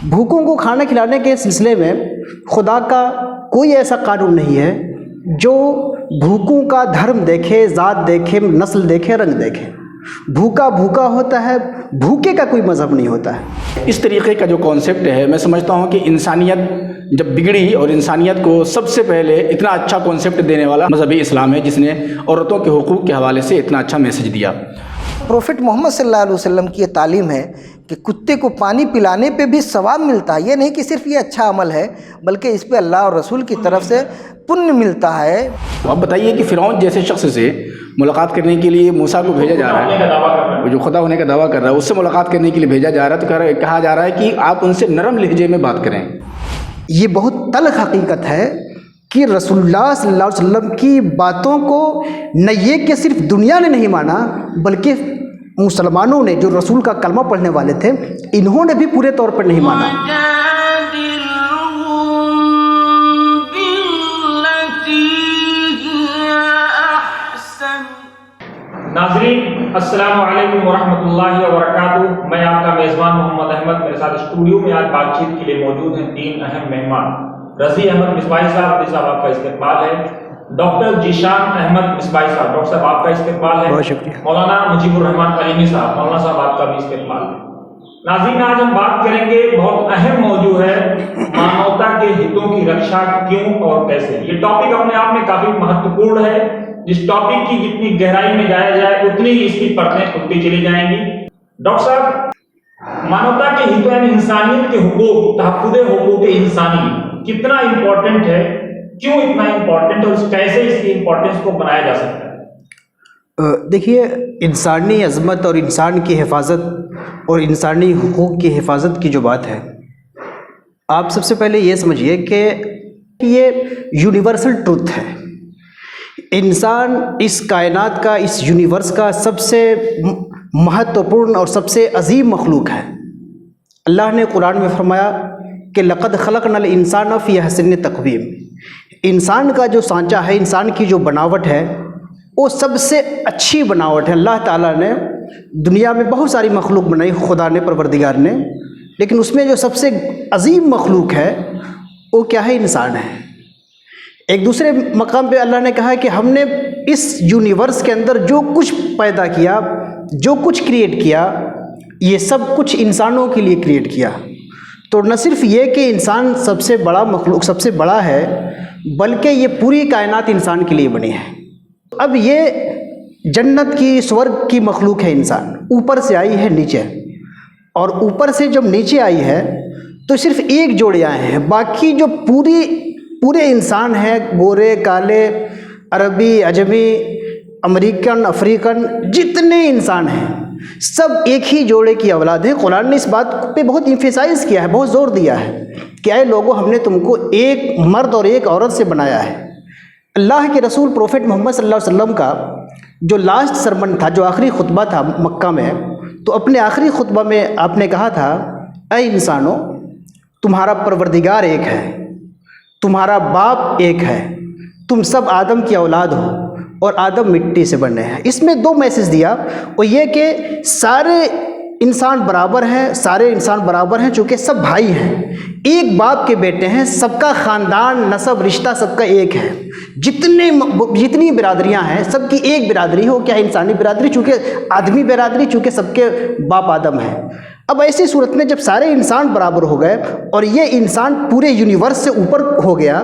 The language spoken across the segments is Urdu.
بھوکوں کو کھانا کھلانے کے سلسلے میں خدا کا کوئی ایسا قانون نہیں ہے جو بھوکوں کا دھرم دیکھے، ذات دیکھے، نسل دیکھے، رنگ دیکھے۔ بھوکا بھوکا ہوتا ہے، بھوکے کا کوئی مذہب نہیں ہوتا ہے۔ اس طریقے کا جو کانسیپٹ ہے، میں سمجھتا ہوں کہ انسانیت جب بگڑی اور انسانیت کو سب سے پہلے اتنا اچھا کانسیپٹ دینے والا مذہبی اسلام ہے، جس نے عورتوں کے حقوق کے حوالے سے اتنا اچھا میسج دیا۔ پروفٹ محمد صلی اللہ علیہ وسلم کی یہ تعلیم ہے کہ کتے کو پانی پلانے پہ بھی ثواب ملتا ہے۔ یہ نہیں کہ صرف یہ اچھا عمل ہے، بلکہ اس پہ اللہ اور رسول کی طرف سے پن ملتا ہے۔ اب بتائیے کہ فرعون جیسے شخص سے ملاقات کرنے کے لیے موسیٰ کو بھیجا جا رہا ہے، وہ جو خدا ہونے کا دعویٰ کر رہا ہے، اس سے ملاقات کرنے کے لیے بھیجا جا رہا ہے، تو کہا جا رہا ہے کہ آپ ان سے نرم لہجے میں بات کریں۔ یہ بہت تلخ حقیقت ہے کہ رسول اللہ صلی اللہ علیہ وسلم کی باتوں کو نہ یہ کہ صرف دنیا نے نہیں مانا، بلکہ مسلمانوں نے جو رسول کا کلمہ پڑھنے والے تھے، انہوں نے بھی پورے طور پر نہیں مانا۔ ناظرین السلام علیکم ورحمۃ اللہ وبرکاتہ، میں آپ کا میزبان محمد احمد، میرے ساتھ اسٹوڈیو میں آج بات چیت کے لیے موجود ہیں تین اہم مہمان۔ رضی احمد مصباحی صاحب آپ کا استقبال ہے۔ ڈاکٹر ذیشان احمد مصباحی صاحب، ڈاکٹر صاحب آپ کا استقبال ہے۔ بہت شکریہ۔ مولانا مجیب الرحمان علیمی صاحب، مولانا صاحب آپ کا بھی استقبال ہے۔ ناظرین آج ہم بات کریں گے، بہت اہم موضوع ہے، مانوتا کے ہتوں کی رکشا کیوں اور کیسے۔ یہ ٹاپک اپنے آپ میں کافی مہتوپورن ہے، جس ٹاپک کی جتنی گہرائی میں جایا جائے اتنی ہی اس کی پرتیں کھلتی چلی جائیں گی۔ ڈاکٹر صاحب، مانوتا کے ہتوں یعنی انسانیت کے حقوق، تحفظ حقوق انسانی کتنا امپورٹنٹ ہے، کیوں اتنا امپورٹنٹ ہے، اور کیسے اس کی امپورٹنس کو بنایا جا سکتا ہے؟ دیکھیے، انسانی عظمت اور انسان کی حفاظت اور انسانی حقوق کی حفاظت کی جو بات ہے، آپ سب سے پہلے یہ سمجھیے کہ یہ یونیورسل ٹروتھ ہے۔ انسان اس کائنات کا، اس یونیورس کا سب سے مہتوپورن اور سب سے عظیم مخلوق ہے۔ اللہ نے قرآن میں فرمایا کہ لقد خلقنا الانسان فی احسن تقویم۔ انسان کا جو سانچہ ہے، انسان کی جو بناوٹ ہے، وہ سب سے اچھی بناوٹ ہے۔ اللہ تعالیٰ نے دنیا میں بہت ساری مخلوق بنائی، خدا نے، پروردگار نے، لیکن اس میں جو سب سے عظیم مخلوق ہے وہ کیا ہے؟ انسان ہے۔ ایک دوسرے مقام پہ اللہ نے کہا کہ ہم نے اس یونیورس کے اندر جو کچھ پیدا کیا، جو کچھ کریٹ کیا، یہ سب کچھ انسانوں کے لیے کریٹ کیا۔ تو نہ صرف یہ کہ انسان سب سے بڑا مخلوق، سب سے بڑا ہے، بلکہ یہ پوری کائنات انسان کے لیے بنی ہے۔ اب یہ جنت کی، سورگ کی مخلوق ہے انسان، اوپر سے آئی ہے نیچے، اور اوپر سے جب نیچے آئی ہے تو صرف ایک جوڑے آئے ہیں، باقی جو پورے انسان ہیں، گورے، کالے، عربی، عجمی، امریکن، افریقن، جتنے انسان ہیں سب ایک ہی جوڑے کی اولاد ہیں۔ قرآن نے اس بات پہ بہت ایمفیسائز کیا ہے، بہت زور دیا ہے کہ اے لوگوں، ہم نے تم کو ایک مرد اور ایک عورت سے بنایا ہے۔ اللہ کے رسول پروفٹ محمد صلی اللہ علیہ وسلم کا جو لاسٹ سرمن تھا، جو آخری خطبہ تھا مکہ میں، تو اپنے آخری خطبہ میں آپ نے کہا تھا، اے انسانوں، تمہارا پروردگار ایک ہے، تمہارا باپ ایک ہے، تم سب آدم کی اولاد ہو، اور آدم مٹی سے بنے ہیں۔ اس میں دو میسج دیا، وہ یہ کہ سارے انسان برابر ہیں، سارے انسان برابر ہیں چونکہ سب بھائی ہیں، ایک باپ کے بیٹے ہیں، سب کا خاندان، نسب، رشتہ سب کا ایک ہے۔ جتنی برادریاں ہیں سب کی ایک برادری ہو، کیا انسانی برادری، چونکہ آدمی برادری، چونکہ سب کے باپ آدم ہے۔ اب ایسی صورت میں جب سارے انسان برابر ہو گئے اور یہ انسان پورے یونیورس سے اوپر ہو گیا،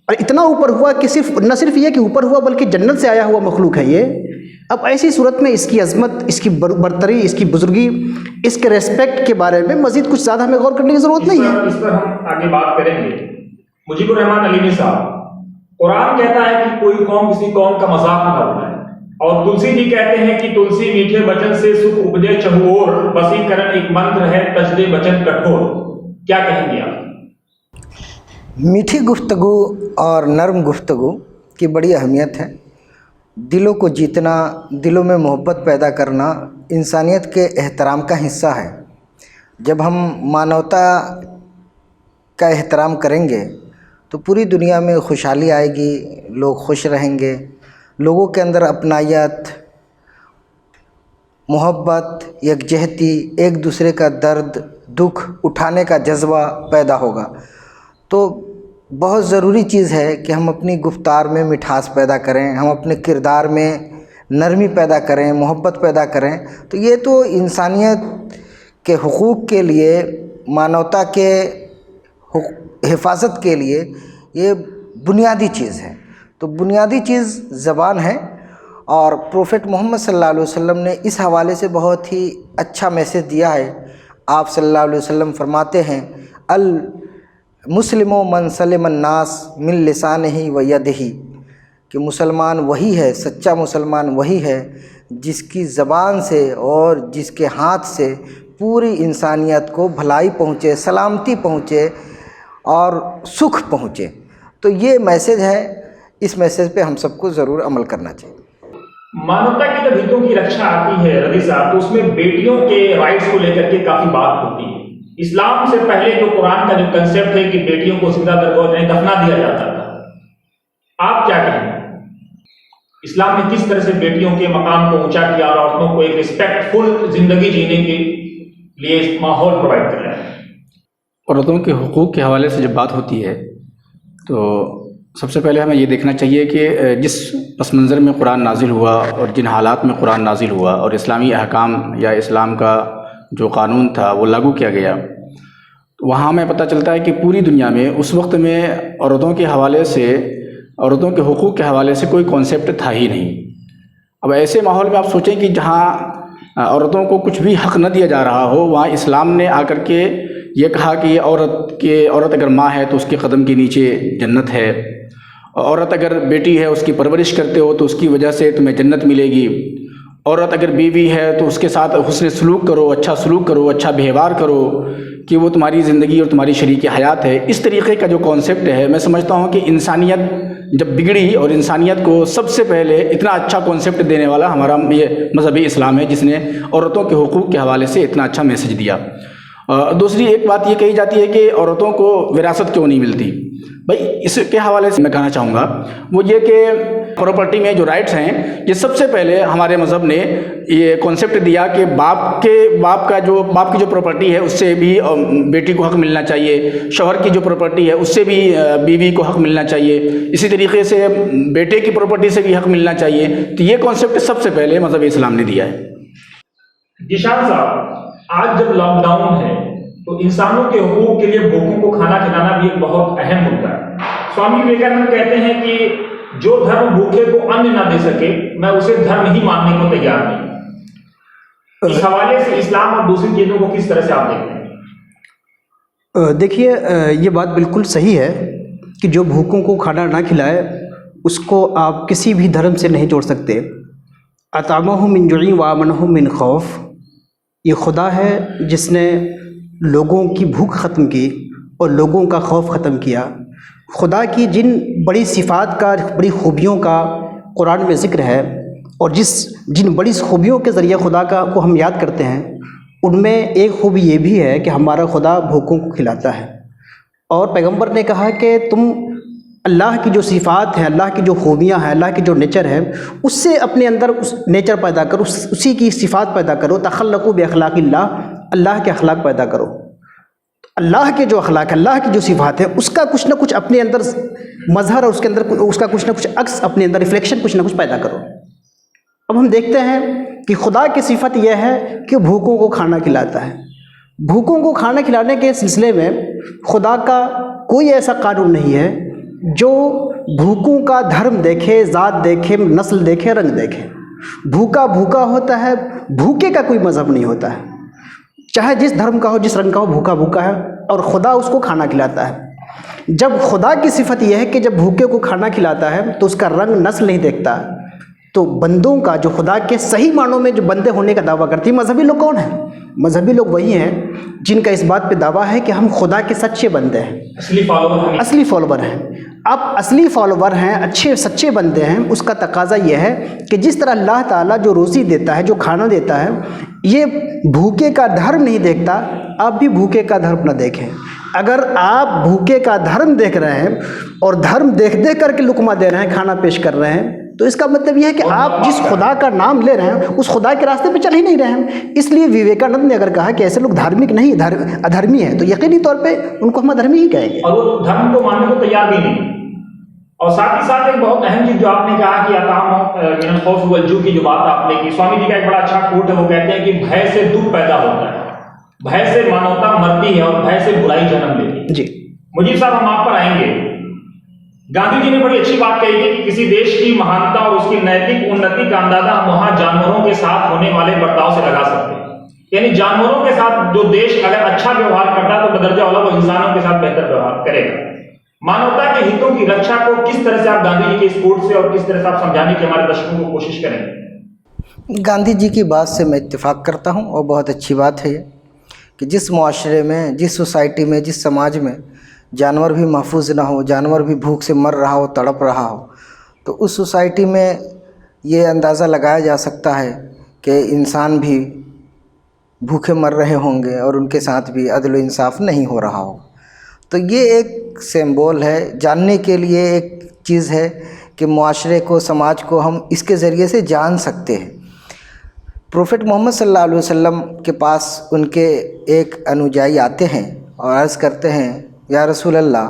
اور اتنا اوپر ہوا کہ نہ صرف یہ کہ اوپر ہوا بلکہ جنت سے آیا ہوا مخلوق ہے یہ، اب ایسی صورت میں اس کی عظمت، اس کی برتری، اس کی بزرگی، اس کے ریسپیکٹ کے بارے میں مزید کچھ زیادہ ہمیں غور کرنے کی ضرورت نہیں ہے۔ اس پر ہم آگے بات کریں گے۔ مجیب الرحمان علیمی صاحب، قرآن کہتا ہے کہ کوئی قوم کسی قوم کا مذاق نہ اڑائے، اور تلسی جی کہتے ہیں کہ تلسی میٹھے بچن سے سکھ اپجے چہوور، بسی کرن ایک منتر ہے تجدے بچن کٹھور۔ کیا کہیں گے آپ؟ میٹھی گفتگو اور نرم گفتگو کی بڑی اہمیت ہے۔ دلوں کو جیتنا، دلوں میں محبت پیدا کرنا انسانیت کے احترام کا حصہ ہے۔ جب ہم مانوتا کا احترام کریں گے تو پوری دنیا میں خوشحالی آئے گی، لوگ خوش رہیں گے، لوگوں کے اندر اپنائیت، محبت، یکجہتی، ایک دوسرے کا درد دکھ اٹھانے کا جذبہ پیدا ہوگا۔ تو بہت ضروری چیز ہے کہ ہم اپنی گفتار میں مٹھاس پیدا کریں، ہم اپنے کردار میں نرمی پیدا کریں، محبت پیدا کریں۔ تو یہ تو انسانیت کے حقوق کے لیے، مانوتا کے حفاظت کے لیے یہ بنیادی چیز ہے۔ تو بنیادی چیز زبان ہے، اور پروفٹ محمد صلی اللہ علیہ وسلم نے اس حوالے سے بہت ہی اچھا میسج دیا ہے۔ آپ صلی اللہ علیہ وسلم فرماتے ہیں المسلم من سلم الناس من لسانہ و یدہ، کہ مسلمان وہی ہے، سچا مسلمان وہی ہے جس کی زبان سے اور جس کے ہاتھ سے پوری انسانیت کو بھلائی پہنچے، سلامتی پہنچے اور سکھ پہنچے۔ تو یہ میسج ہے، اس میسج پہ ہم سب کو ضرور عمل کرنا چاہیے۔ مانوتا کی جب ہتوں کی رکشا آتی ہے رضی صاحب، تو اس میں بیٹیوں کے رائٹس کو لے کر کے کافی بات ہوتی ہے۔ اسلام سے پہلے جو قرآن کا جو کنسیپٹ ہے کہ بیٹیوں کو زندہ درگور نہیں دفنا دیا جاتا تھا، آپ کیا کہیں گے؟ اسلام نے کس طرح سے بیٹیوں کے مقام کو اونچا کیا اور عورتوں کو ایک ریسپیکٹ فل زندگی جینے کے لیے ماحول پرووائڈ کر رہا ہے؟ عورتوں کے حقوق کے حوالے سے جب بات ہوتی ہے تو سب سے پہلے ہمیں یہ دیکھنا چاہیے کہ جس پس منظر میں قرآن نازل ہوا اور جن حالات میں قرآن نازل ہوا اور اسلامی احکام یا اسلام کا جو قانون تھا وہ لاگو کیا گیا، وہاں ہمیں پتہ چلتا ہے کہ پوری دنیا میں اس وقت میں عورتوں کے حوالے سے، عورتوں کے حقوق کے حوالے سے کوئی کانسیپٹ تھا ہی نہیں۔ اب ایسے ماحول میں آپ سوچیں کہ جہاں عورتوں کو کچھ بھی حق نہ دیا جا رہا ہو، وہاں اسلام نے آ کر کے یہ کہا کہ عورت اگر ماں ہے تو اس کے قدم کے نیچے جنت ہے، عورت اگر بیٹی ہے اس کی پرورش کرتے ہو تو اس کی وجہ سے تمہیں جنت ملے گی، عورت اگر بیوی ہے تو اس کے ساتھ حسن سلوک کرو، اچھا بہیوار کرو کہ وہ تمہاری زندگی اور تمہاری شریک حیات ہے۔ اس طریقے کا جو کانسیپٹ ہے، میں سمجھتا ہوں کہ انسانیت جب بگڑی اور انسانیت کو سب سے پہلے اتنا اچھا کانسیپٹ دینے والا ہمارا یہ مذہبی اسلام ہے، جس نے عورتوں کے حقوق کے حوالے سے اتنا اچھا میسج دیا۔ دوسری ایک بات یہ کہی جاتی ہے کہ عورتوں کو وراثت کیوں نہیں ملتی؟ بھائی اس کے حوالے سے میں کہنا چاہوں گا وہ یہ کہ پراپرٹی میں جو رائٹس ہیں، یہ سب سے پہلے ہمارے مذہب نے یہ کانسیپٹ دیا کہ باپ کی جو پراپرٹی ہے اس سے بھی بیٹی کو حق ملنا چاہیے، شوہر کی جو پراپرٹی ہے اس سے بھی بیوی کو حق ملنا چاہیے، اسی طریقے سے بیٹے کی پراپرٹی سے بھی حق ملنا چاہیے۔ تو یہ کانسیپٹ سب سے پہلے مذہب اسلام نے دیا ہے۔ جشان صاحب، آج جب لاک ڈاؤن ہے تو انسانوں کے حقوق کے لیے بھوکوں کو کھانا کھلانا بھی ایک بہت اہم مدعا ہے۔ سوامی وویکانند کہتے ہیں کہ جو دھرم بھوکے کو ان نہ دے سکے میں اسے دھرم ہی ماننے کو تیار نہیں۔ اس حوالے سے اسلام اور دوسری چیزوں کو کس طرح سے آپ دیکھتے ہیں؟ دیکھیے، یہ بات بالکل صحیح ہے کہ جو بھوکوں کو کھانا نہ کھلائے اس کو آپ کسی بھی دھرم سے نہیں جوڑ سکتے۔ اطعمہم من جوع وآمنہم من خوف، یہ خدا ہے جس نے لوگوں کی بھوک ختم کی اور لوگوں کا خوف ختم کیا۔ خدا کی جن بڑی صفات کا، بڑی خوبیوں کا قرآن میں ذکر ہے، اور جن بڑی خوبیوں کے ذریعے خدا کو ہم یاد کرتے ہیں، ان میں ایک خوبی یہ بھی ہے کہ ہمارا خدا بھوکوں کو کھلاتا ہے۔ اور پیغمبر نے کہا کہ تم اللہ کی جو صفات ہیں، اللہ کی جو خوبیاں ہیں، اللہ کی جو نیچر ہے، اس سے اپنے اندر اس نیچر پیدا کرو، اسی کی صفات پیدا کرو۔ تخلقوا باخلاق اللہ، اللہ کے اخلاق پیدا کرو۔ اللہ کے جو اخلاق، اللہ کی جو صفات ہے، اس کا کچھ نہ کچھ اپنے اندر مظہر، اور اس کے اندر اس کا کچھ نہ کچھ عکس، اپنے اندر ریفلیکشن کچھ نہ کچھ پیدا کرو۔ اب ہم دیکھتے ہیں کہ خدا کی صفت یہ ہے کہ بھوکوں کو کھانا کھلاتا ہے۔ بھوکوں کو کھانا کھلانے کے سلسلے میں خدا کا کوئی ایسا قانون نہیں ہے جو بھوکوں کا دھرم دیکھے، ذات دیکھے، نسل دیکھے، رنگ دیکھے۔ بھوکا بھوکا ہوتا ہے، بھوکے کا کوئی مذہب نہیں ہوتا ہے، چاہے جس دھرم کا ہو، جس رنگ کا ہو، بھوکا بھوکا ہے، اور خدا اس کو کھانا کھلاتا ہے۔ جب خدا کی صفت یہ ہے کہ جب بھوکے کو کھانا کھلاتا ہے تو اس کا رنگ نسل نہیں دیکھتا، تو بندوں کا جو خدا کے صحیح معنوں میں جو بندے ہونے کا دعویٰ کرتے ہیں، مذہبی لوگ کون ہیں؟ مذہبی لوگ وہی ہیں جن کا اس بات پہ دعویٰ ہے کہ ہم خدا کے سچے بندے ہیں، اصلی فالوور ہیں۔ آپ اصلی فالوور ہیں، اچھے سچے بندے ہیں، اس کا تقاضا یہ ہے کہ جس طرح اللہ تعالیٰ جو روزی دیتا ہے، جو کھانا دیتا ہے، یہ بھوکے کا دھرم نہیں دیکھتا، آپ بھی بھوکے کا دھرم نہ دیکھیں۔ اگر آپ بھوکے کا دھرم دیکھ رہے ہیں اور دھرم دیکھ کر کے لقمہ دے رہے ہیں، کھانا پیش کر رہے ہیں، تو اس کا مطلب یہ ہے کہ آپ جس خدا کا نام لے رہے ہیں اس خدا کے راستے پہ چل ہی نہیں رہے ہیں. اس لیے وویکانند نے اگر کہا کہ ایسے لوگ دھارمک نہیں ادھرمی ہیں تو یقینی طور پہ ان کو ہم ادھرمی ہی کہیں گے. اور وہ دھرم کو ماننے کو تیار بھی نہیں. اور ساتھ ہی ساتھ ایک بہت اہم چیز جو آپ نے کہا کہ من الخوف والجوع کی جو بات آپ نے کی، سوامی جی کا ایک بڑا اچھا کوٹ ہے، وہ کہتے ہیں کہ بھے سے دکھ پیدا ہوتا ہے، بھے سے مانوتا مرتی ہے اور بھے سے برائی جنم لیتی ہے. جی مجیب صاحب ہم آپ پر آئیں گے. گاندھی جی نے بڑی اچھی بات کہی تھی کہ کسی دیش کی مہانتا اور اس کی نیتک انتی کا اندازہ ہم وہاں جانوروں کے ساتھ ہونے والے برتاؤ سے لگا سکتے ہیں. یعنی جانوروں کے ساتھ جو دیش اگر اچھا ویوہار کرتا ہے تو بدرجہ اولا وہ انسانوں کے ساتھ بہتر ویوہار کرے گا. مانوتا کے ہتوں کی رکشا کو کس طرح سے آپ گاندھی جی کے اس کوٹ سے اور کس طرح سے آپ سمجھانے کی ہمارے درشکوں کو کوشش کریں گے؟ گاندھی جی کی بات سے میں اتفاق کرتا ہوں، اور بہت اچھی بات ہے یہ کہ جس معاشرے میں، جس سوسائٹی میں، جس سماج میں جانور بھی محفوظ نہ ہو، جانور بھی بھوک سے مر رہا ہو، تڑپ رہا ہو، تو اس سوسائٹی میں یہ اندازہ لگایا جا سکتا ہے کہ انسان بھی بھوکے مر رہے ہوں گے اور ان کے ساتھ بھی عدل و انصاف نہیں ہو رہا ہو. تو یہ ایک سمبول ہے، جاننے کے لیے ایک چیز ہے کہ معاشرے کو، سماج کو ہم اس کے ذریعے سے جان سکتے ہیں. پروفٹ محمد صلی اللہ علیہ وسلم کے پاس ان کے ایک انوجائی آتے ہیں اور عرض کرتے ہیں، یا رسول اللہ،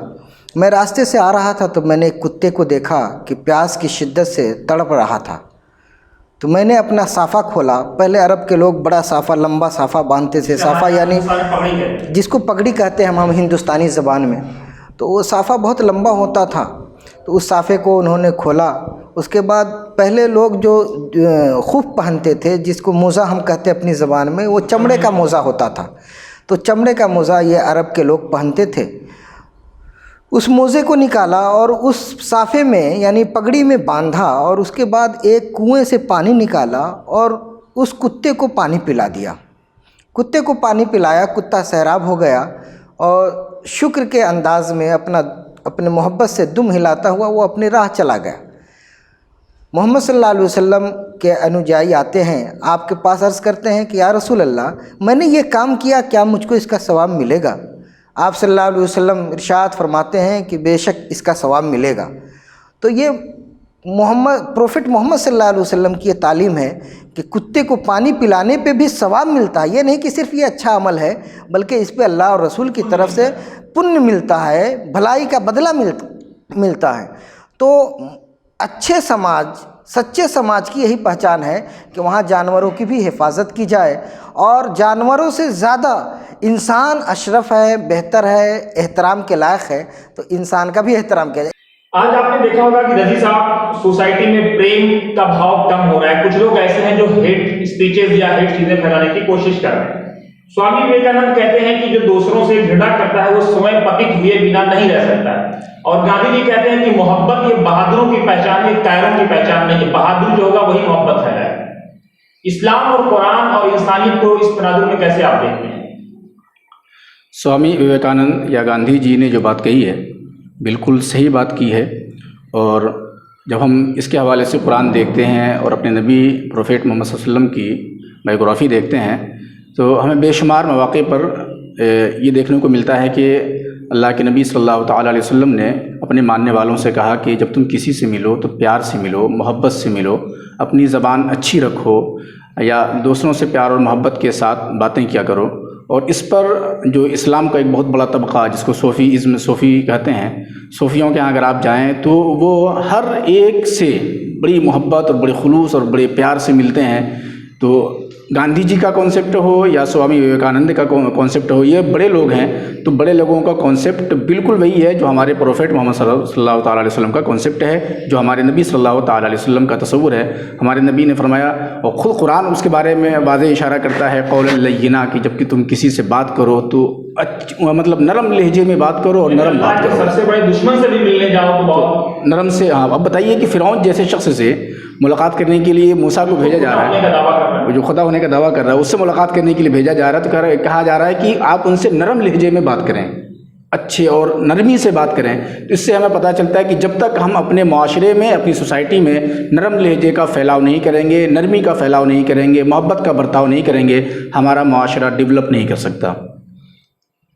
میں راستے سے آ رہا تھا تو میں نے ایک کتے کو دیکھا کہ پیاس کی شدت سے تڑپ رہا تھا. تو میں نے اپنا صافہ کھولا. پہلے عرب کے لوگ بڑا صافہ، لمبا صافہ باندھتے تھے. صافہ یعنی جس کو پگڑی کہتے ہیں ہم ہندوستانی زبان میں. تو وہ صافہ بہت لمبا ہوتا تھا. تو اس صافے کو انہوں نے کھولا. اس کے بعد پہلے لوگ جو خف پہنتے تھے، جس کو موزہ ہم کہتے ہیں اپنی زبان میں، وہ چمڑے کا موزہ ہوتا تھا. تو چمڑے کا موزہ یہ عرب کے لوگ پہنتے تھے. اس موزے کو نکالا اور اس صافے میں یعنی پگڑی میں باندھا، اور اس کے بعد ایک کنویں سے پانی نکالا اور اس کتے کو پانی پلا دیا. کتے کو پانی پلایا، کتا سیراب ہو گیا اور شکر کے انداز میں اپنے محبت سے دم ہلاتا ہوا وہ اپنی راہ چلا گیا. محمد صلی اللہ علیہ وسلم کے انوجائی آتے ہیں، آپ کے پاس عرض کرتے ہیں کہ یا رسول اللہ، میں نے یہ کام کیا، کیا مجھ کو اس کا ثواب ملے گا؟ آپ صلی اللہ علیہ وسلم ارشاد فرماتے ہیں کہ بے شک اس کا ثواب ملے گا. تو یہ پروفٹ محمد صلی اللہ علیہ وسلم کی یہ تعلیم ہے کہ کتے کو پانی پلانے پہ بھی ثواب ملتا ہے. یہ نہیں کہ صرف یہ اچھا عمل ہے، بلکہ اس پہ اللہ اور رسول کی طرف سے پنیہ ملتا ہے، بھلائی کا بدلہ ملتا ہے. تو اچھے سماج، سچے سماج کی یہی پہچان ہے کہ وہاں جانوروں کی بھی حفاظت کی جائے، اور جانوروں سے زیادہ انسان اشرف ہے، بہتر ہے، احترام کے لائق ہے، تو انسان کا بھی احترام کیا جائے. آج آپ نے دیکھا ہوگا کہ رضی صاحب، سوسائٹی میں پریم کا بھاؤ کم ہو رہا ہے. کچھ لوگ ایسے ہیں جو ہیٹ اسپیچز یا ہیٹ چیزیں پھیلانے کی کوشش کر رہے ہیں. سوامی وویکانند کہتے ہیں کہ جو دوسروں سے گھৃণا کرتا ہے وہ سوئم پتت ہوئے بنا نہیں رہ سکتا ہے. اور گاندھی جی کہتے ہیں کہ محبت یہ بہادروں کی پہچان ہے، کائروں کی پہچان نہیں ہے. بہادر جو ہوگا وہی محبت ہے. اسلام اور قرآن اور انسانیت کو اس تناظر میں کیسے آپ دیکھتے ہیں؟ سوامی وویکانند یا گاندھی جی نے جو بات کہی ہے بالکل صحیح بات کی ہے. اور جب ہم اس کے حوالے سے قرآن دیکھتے ہیں اور اپنے نبی پروفیٹ محمد صلی اللہ علیہ وسلم کی بایوگرافی دیکھتے ہیں تو ہمیں بے شمار مواقع پر یہ دیکھنے کو ملتا ہے کہ اللہ کے نبی صلی اللہ تعالیٰ علیہ وسلم نے اپنے ماننے والوں سے کہا کہ جب تم کسی سے ملو تو پیار سے ملو، محبت سے ملو، اپنی زبان اچھی رکھو، یا دوسروں سے پیار اور محبت کے ساتھ باتیں کیا کرو. اور اس پر جو اسلام کا ایک بہت بڑا طبقہ جس کو صوفی کہتے ہیں، صوفیوں کے ہاں اگر آپ جائیں تو وہ ہر ایک سے بڑی محبت اور بڑے خلوص اور بڑے پیار سے ملتے ہیں. تو گاندھی جی کا کانسیپٹ ہو یا سوامی وویکانند کا کانسیپٹ ہو، یہ بڑے لوگ ہیں تو بڑے لوگوں کا کانسیپٹ بالکل وہی ہے جو ہمارے پروفیٹ محمد صلی اللہ تعالیٰ علیہ وسلم کا کانسیپٹ ہے، جو ہمارے نبی صلی اللہ تعالیٰ علیہ وسلم کا تصور ہے. ہمارے نبی نے فرمایا، اور خود قرآن اس کے بارے میں واضح اشارہ کرتا ہے، قول لینا، کہ جب کہ تم کسی سے بات کرو تو مطلب نرم لہجے میں بات کرو اور نرم بات کرو. سب سے بڑے دشمن سے بھی ملنے جاؤ تو بہت نرم سے. ہاں، اب بتائیے کہ فرعون جیسے شخص سے ملاقات کرنے کے لیے موسیٰ کو بھیجا جا رہا ہے، جو خدا ہونے کا دعویٰ کر رہا ہے، اس سے ملاقات کرنے کے لیے بھیجا جا رہا ہے، تو کہا جا رہا ہے کہ آپ ان سے نرم لہجے میں بات کریں، اچھے اور نرمی سے بات کریں. تو اس سے ہمیں پتہ چلتا ہے کہ جب تک ہم اپنے معاشرے میں، اپنی سوسائٹی میں نرم لہجے کا پھیلاؤ نہیں کریں گے، نرمی کا پھیلاؤ نہیں کریں گے، محبت کا برتاؤ نہیں کریں گے، ہمارا معاشرہ ڈیولپ نہیں کر سکتا.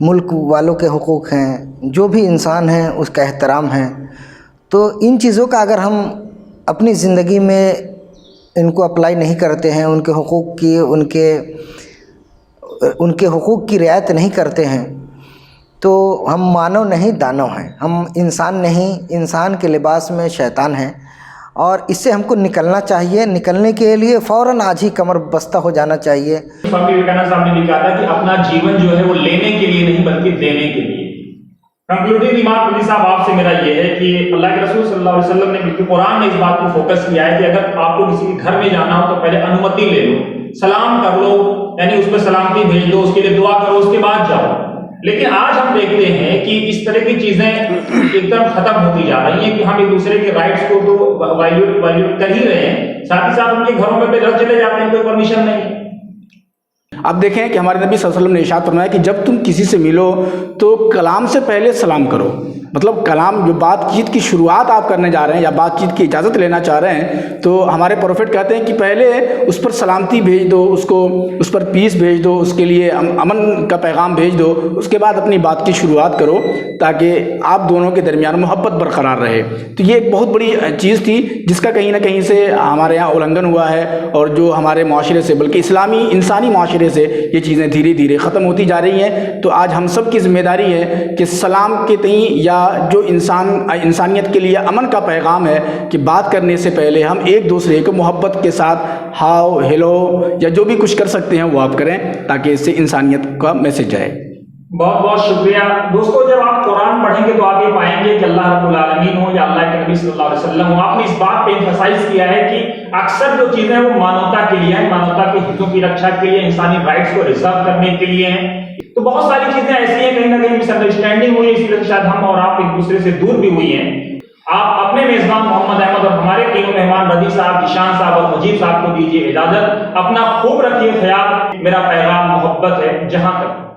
ملک والوں کے حقوق ہیں، جو بھی انسان ہیں اس کا احترام ہے. تو ان چیزوں کا اگر ہم اپنی زندگی میں ان کو اپلائی نہیں کرتے ہیں، ان کے حقوق کی ان کے حقوق کی رعایت نہیں کرتے ہیں، تو ہم مانو نہیں دانو ہیں، ہم انسان نہیں، انسان کے لباس میں شیطان ہیں. اور اس سے ہم کو نکلنا چاہیے. نکلنے کے لیے فوراً آج ہی کمر بستہ ہو جانا چاہیے. سوامی وویکانند صاحب نے لکھا تھا کہ اپنا جیون جو ہے وہ لینے کے لیے نہیں بلکہ دینے کے لیے. کنکلوڈنگ ریمارک مودی صاحب آپ سے میرا یہ ہے کہ اللہ کے رسول صلی اللہ علیہ وسلم نے بالکل قرآن نے اس بات کو فوکس کیا ہے کہ اگر آپ کو کسی کے گھر میں جانا ہو تو پہلے انومتی لے لو، سلام کر لو، یعنی اس پہ سلامتی بھیج دو، اس کے لیے دعا کرو، اس کے بعد جاؤ. لیکن آج ہم دیکھتے ہیں کہ اس طرح کی چیزیں ایک دم ختم ہوتی جا رہی ہیں کہ ہم ایک دوسرے کے رائٹس کو تو وائلیوٹ کر ہی رہے ہیں، ساتھ ہی ساتھ ان کے گھروں میں رہ چلے جاتے ہیں، کوئی پرمیشن نہیں. آپ دیکھیں کہ ہمارے نبی صلی اللہ علیہ وسلم نے ارشاد فرمایا کہ جب تم کسی سے ملو تو کلام سے پہلے سلام کرو. مطلب کلام جو بات چیت کی شروعات آپ کرنے جا رہے ہیں یا بات چیت کی اجازت لینا چاہ رہے ہیں تو ہمارے پروفیٹ کہتے ہیں کہ پہلے اس پر سلامتی بھیج دو، اس پر پیس بھیج دو، اس کے لیے امن کا پیغام بھیج دو، اس کے بعد اپنی بات کی شروعات کرو تاکہ آپ دونوں کے درمیان محبت برقرار رہے. تو یہ ایک بہت بڑی چیز تھی جس کا کہیں نہ کہیں سے ہمارے یہاں النگھن ہوا ہے، اور جو ہمارے معاشرے سے بلکہ اسلامی انسانی معاشرے سے یہ چیزیں دھیرے دھیرے ختم ہوتی جا رہی ہیں. تو آج ہم سب کی ذمہ داری ہے کہ سلام کے تئیں یا جو انسانیت کے لیے امن کا پیغام ہے کہ بات کرنے سے پہلے ہم ایک دوسرے کو محبت کے ساتھ ہاؤ، ہیلو یا جو بھی کچھ کر سکتے ہیں وہ آپ کریں تاکہ اس سے انسانیت کا میسج جائے. بہت بہت شکریہ دوستو. جب آپ قرآن پڑھیں گے تو آپ یہ پائیں گے کہ اللہ رب العالمین ہو یا اللہ کے نبی صلی اللہ علیہ وسلم ہو، آپ نے اس بات پہ ایمفسائز کیا ہے کہ اکثر جو چیزیں وہ مانوتا کے لیے ہیں، مانوتا کے حقوق کی رکشا کے لیے، انسانی رائٹس کو ریزرو کرنے کے لیے ہیں. تو بہت ساری چیزیں ایسی ہیں کہیں نہ کہیں مس انڈرسٹینڈنگ ہوئی ہے، اسی وجہ سے شاید ہم اور آپ ایک دوسرے سے دور بھی ہوئی ہیں. آپ اپنے میزبان محمد احمد اور ہمارے تینوں مہمان ردیف صاحب، ذیشان صاحب اور مجیب صاحب کو دیجیے اجازت. اپنا خوب رکھیے خیال. میرا پیغام محبت ہے جہاں تک.